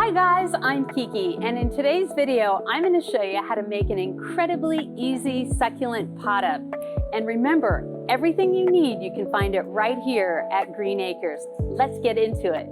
Hi guys, I'm Kiki, and in today's video, I'm going to show you how to make an incredibly easy succulent pot up. And remember, everything you need, you can find it right here at Green Acres. Let's get into it.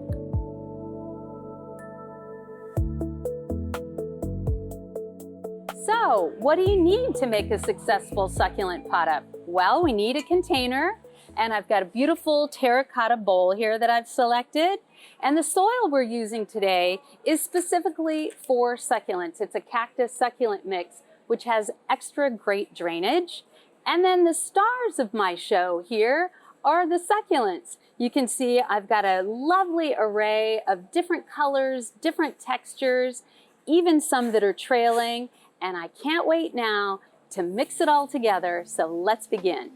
So, what do you need to make a successful succulent pot up? Well, we need a container, and I've got a beautiful terracotta bowl here that I've selected. And the soil we're using today is specifically for succulents. It's a cactus succulent mix, which has extra great drainage. And then the stars of my show here are the succulents. You can see I've got a lovely array of different colors, different textures, even some that are trailing. And I can't wait now to mix it all together, so let's begin.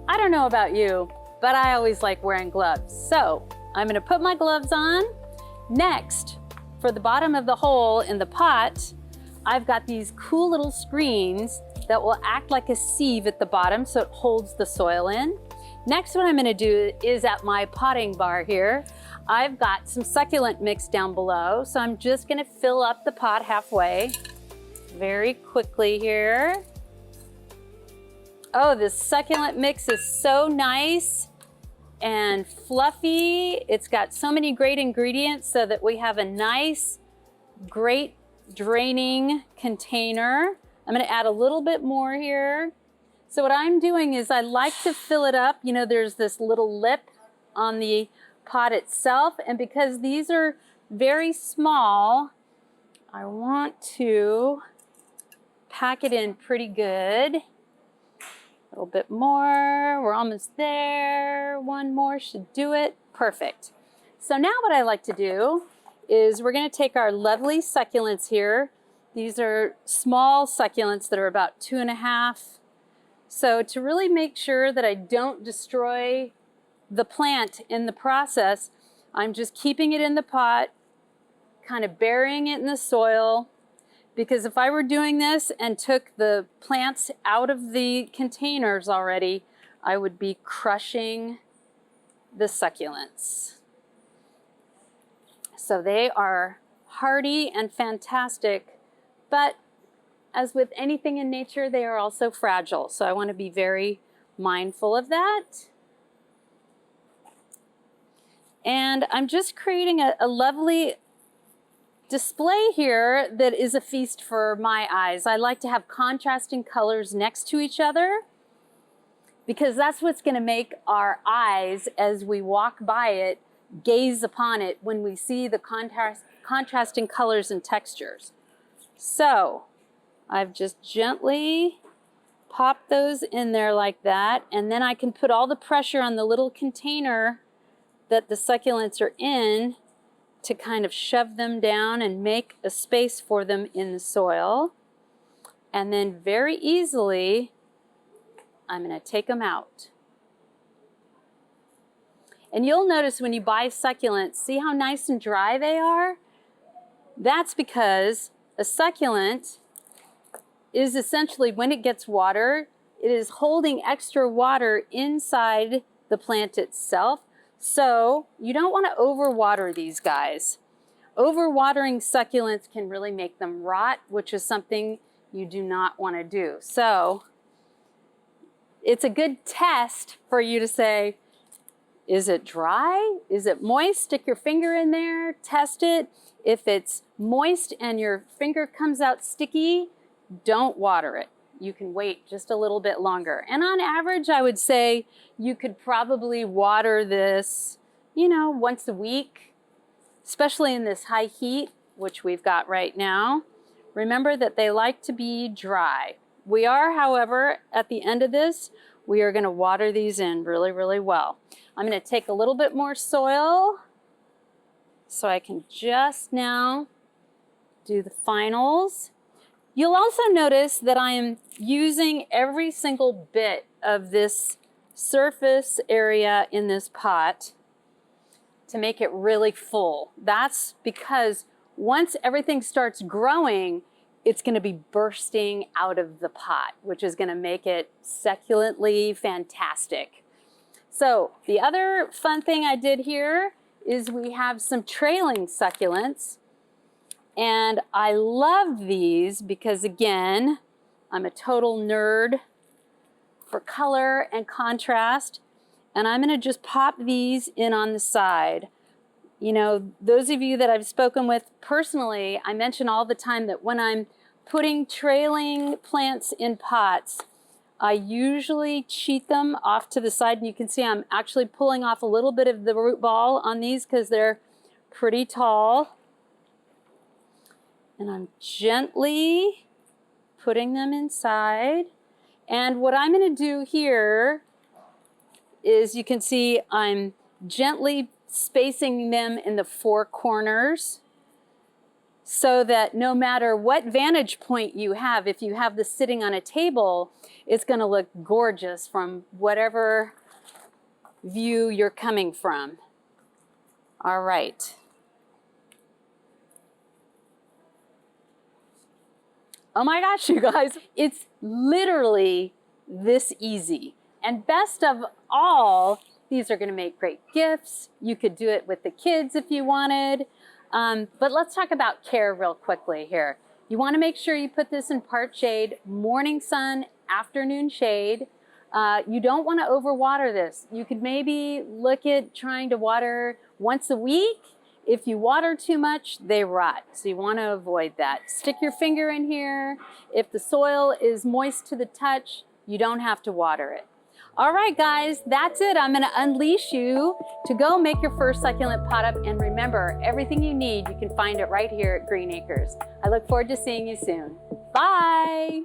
I don't know about you, but I always like wearing gloves. So I'm gonna put my gloves on. Next, for the bottom of the hole in the pot, I've got these cool little screens that will act like a sieve at the bottom so it holds the soil in. Next, what I'm gonna do is at my potting bar here, I've got some succulent mix down below. So I'm just gonna fill up the pot halfway very quickly here. Oh, this succulent mix is so nice and fluffy. It's got so many great ingredients so that we have a nice, great draining container. I'm gonna add a little bit more here. So what I'm doing is I like to fill it up. You know, there's this little lip on the pot itself, and because these are very small, I want to pack it in pretty good. A little bit more, we're almost there. One more should do it, perfect. So now what I like to do is we're gonna take our lovely succulents here. These are small succulents that are about 2.5. So to really make sure that I don't destroy the plant in the process, I'm just keeping it in the pot, kind of burying it in the soil. Because if I were doing this and took the plants out of the containers already, I would be crushing the succulents. So they are hardy and fantastic, but as with anything in nature, they are also fragile. So I want to be very mindful of that. And I'm just creating a lovely display here that is a feast for my eyes. I like to have contrasting colors next to each other because that's what's going to make our eyes, as we walk by it, gaze upon it when we see the contrasting colors and textures. So I've just gently popped those in there like that, and then I can put all the pressure on the little container that the succulents are in to kind of shove them down and make a space for them in the soil. And then very easily, I'm gonna take them out. And you'll notice when you buy succulents, see how nice and dry they are? That's because a succulent is essentially, when it gets water, it is holding extra water inside the plant itself. So you don't want to overwater these guys. Overwatering succulents can really make them rot, which is something you do not want to do. So it's a good test for you to say, is it dry? Is it moist? Stick your finger in there, test it. If it's moist and your finger comes out sticky, don't water it. You can wait just a little bit longer. And on average, I would say you could probably water this, you know, once a week, especially in this high heat, which we've got right now. Remember that they like to be dry. We are, however, at the end of this, we are gonna water these in really, really well. I'm gonna take a little bit more soil so I can just now do the finals. You'll also notice that I am using every single bit of this surface area in this pot to make it really full. That's because once everything starts growing, it's going to be bursting out of the pot, which is going to make it succulently fantastic. So the other fun thing I did here is we have some trailing succulents. And I love these because, again, I'm a total nerd for color and contrast. And I'm gonna just pop these in on the side. You know, those of you that I've spoken with personally, I mention all the time that when I'm putting trailing plants in pots, I usually cheat them off to the side. And you can see I'm actually pulling off a little bit of the root ball on these because they're pretty tall. And I'm gently putting them inside. And what I'm going to do here is, you can see I'm gently spacing them in the four corners so that no matter what vantage point you have, if you have this sitting on a table, it's going to look gorgeous from whatever view you're coming from. All right. Oh my gosh, you guys, it's literally this easy. And best of all, these are gonna make great gifts. You could do it with the kids if you wanted. But let's talk about care real quickly here. You wanna make sure you put this in part shade, morning sun, afternoon shade. You don't wanna overwater this. You could maybe look at trying to water once a week. If you water too much, they rot. So you want to avoid that. Stick your finger in here. If the soil is moist to the touch, you don't have to water it. All right, guys, that's it. I'm going to unleash you to go make your first succulent pot up. And remember, everything you need, you can find it right here at Green Acres. I look forward to seeing you soon. Bye.